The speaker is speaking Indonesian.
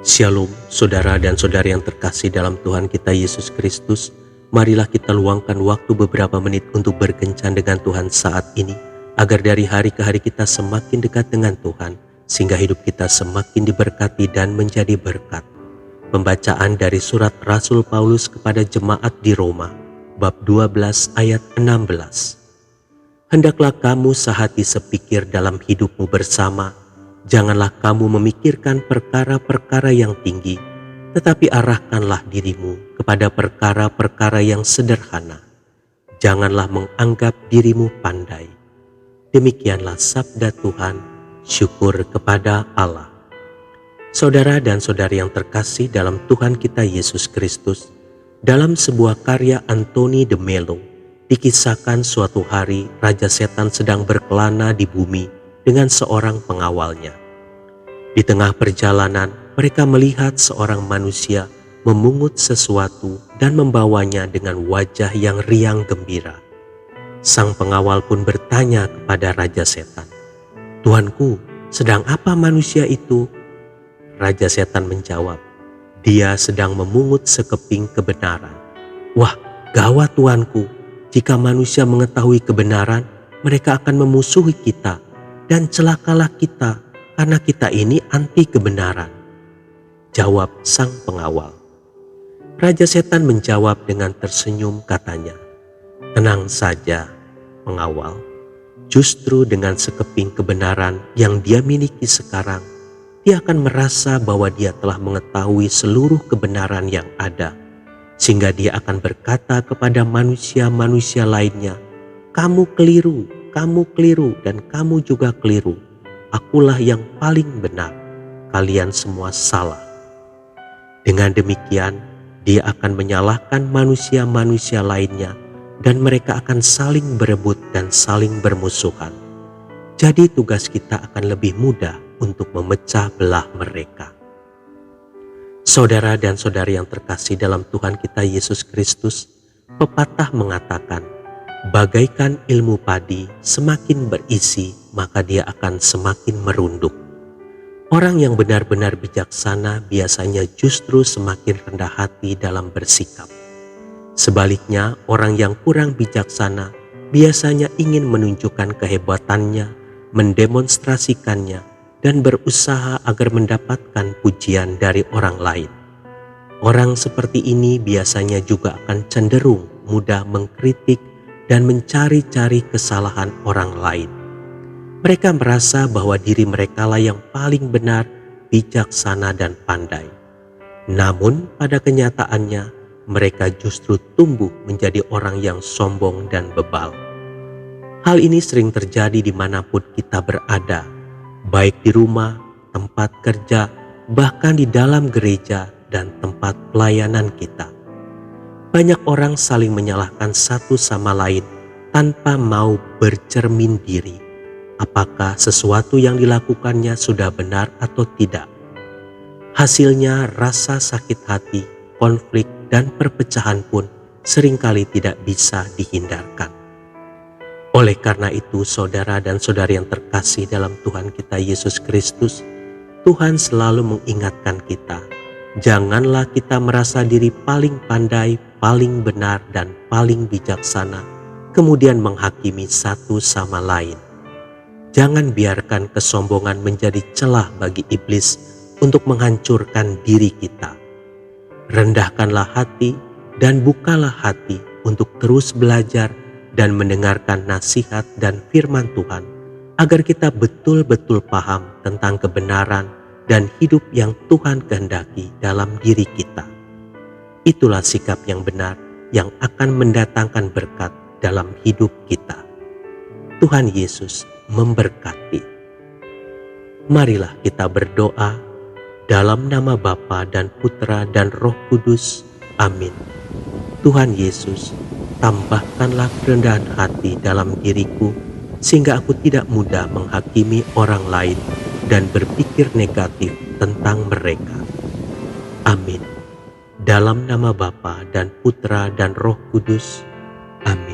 Shalom, saudara dan saudari yang terkasih dalam Tuhan kita Yesus Kristus. Marilah kita luangkan waktu beberapa menit untuk berkencan dengan Tuhan saat ini, agar dari hari ke hari kita semakin dekat dengan Tuhan, sehingga hidup kita semakin diberkati dan menjadi berkat. Pembacaan dari surat Rasul Paulus kepada jemaat di Roma, bab 12 ayat 16. Hendaklah kamu sehati sepikir dalam hidupmu bersama. Janganlah kamu memikirkan perkara-perkara yang tinggi, tetapi arahkanlah dirimu kepada perkara-perkara yang sederhana. Janganlah menganggap dirimu pandai. Demikianlah sabda Tuhan, syukur kepada Allah. Saudara dan saudari yang terkasih dalam Tuhan kita Yesus Kristus, dalam sebuah karya Anthony de Mello, dikisahkan suatu hari Raja Setan sedang berkelana di bumi dengan seorang pengawalnya. Di tengah perjalanan, mereka melihat seorang manusia memungut sesuatu dan membawanya dengan wajah yang riang gembira. Sang pengawal pun bertanya kepada Raja Setan, "Tuanku, sedang apa manusia itu?" Raja Setan menjawab, "Dia sedang memungut sekeping kebenaran." "Wah, gawat tuanku, jika manusia mengetahui kebenaran, mereka akan memusuhi kita. Dan celakalah kita, karena kita ini anti kebenaran," jawab sang pengawal. Raja Setan menjawab dengan tersenyum, katanya, "Tenang saja, pengawal. Justru dengan sekeping kebenaran yang dia miliki sekarang, dia akan merasa bahwa dia telah mengetahui seluruh kebenaran yang ada, sehingga dia akan berkata kepada manusia-manusia lainnya, 'Kamu keliru, dan kamu juga keliru. Akulah yang paling benar, kalian semua salah.' Dengan demikian, dia akan menyalahkan manusia-manusia lainnya, dan mereka akan saling berebut dan saling bermusuhan. Jadi tugas kita akan lebih mudah untuk memecah belah mereka." Saudara dan saudari yang terkasih dalam Tuhan kita Yesus Kristus, pepatah mengatakan, bagaikan ilmu padi semakin berisi, maka dia akan semakin merunduk. Orang yang benar-benar bijaksana biasanya justru semakin rendah hati dalam bersikap. Sebaliknya, orang yang kurang bijaksana biasanya ingin menunjukkan kehebatannya, mendemonstrasikannya, dan berusaha agar mendapatkan pujian dari orang lain. Orang seperti ini biasanya juga akan cenderung mudah mengkritik dan mencari-cari kesalahan orang lain. Mereka merasa bahwa diri merekalah yang paling benar, bijaksana, dan pandai. Namun pada kenyataannya, mereka justru tumbuh menjadi orang yang sombong dan bebal. Hal ini sering terjadi dimanapun kita berada, baik di rumah, tempat kerja, bahkan di dalam gereja dan tempat pelayanan kita. Banyak orang saling menyalahkan satu sama lain tanpa mau bercermin diri. Apakah sesuatu yang dilakukannya sudah benar atau tidak? Hasilnya rasa sakit hati, konflik, dan perpecahan pun seringkali tidak bisa dihindarkan. Oleh karena itu, saudara dan saudari yang terkasih dalam Tuhan kita Yesus Kristus, Tuhan selalu mengingatkan kita, janganlah kita merasa diri paling pandai, paling benar, dan paling bijaksana, kemudian menghakimi satu sama lain. Jangan biarkan kesombongan menjadi celah bagi iblis untuk menghancurkan diri kita. Rendahkanlah hati dan bukalah hati untuk terus belajar dan mendengarkan nasihat dan firman Tuhan, agar kita betul-betul paham tentang kebenaran dan hidup yang Tuhan kehendaki dalam diri kita. Itulah sikap yang benar yang akan mendatangkan berkat dalam hidup kita. Tuhan Yesus memberkati. Marilah kita berdoa dalam nama Bapa dan Putra dan Roh Kudus. Amin. Tuhan Yesus, tambahkanlah kerendahan hati dalam diriku, sehingga aku tidak mudah menghakimi orang lain dan berpikir negatif tentang mereka. Amin. Dalam nama Bapa dan Putra dan Roh Kudus. Amin.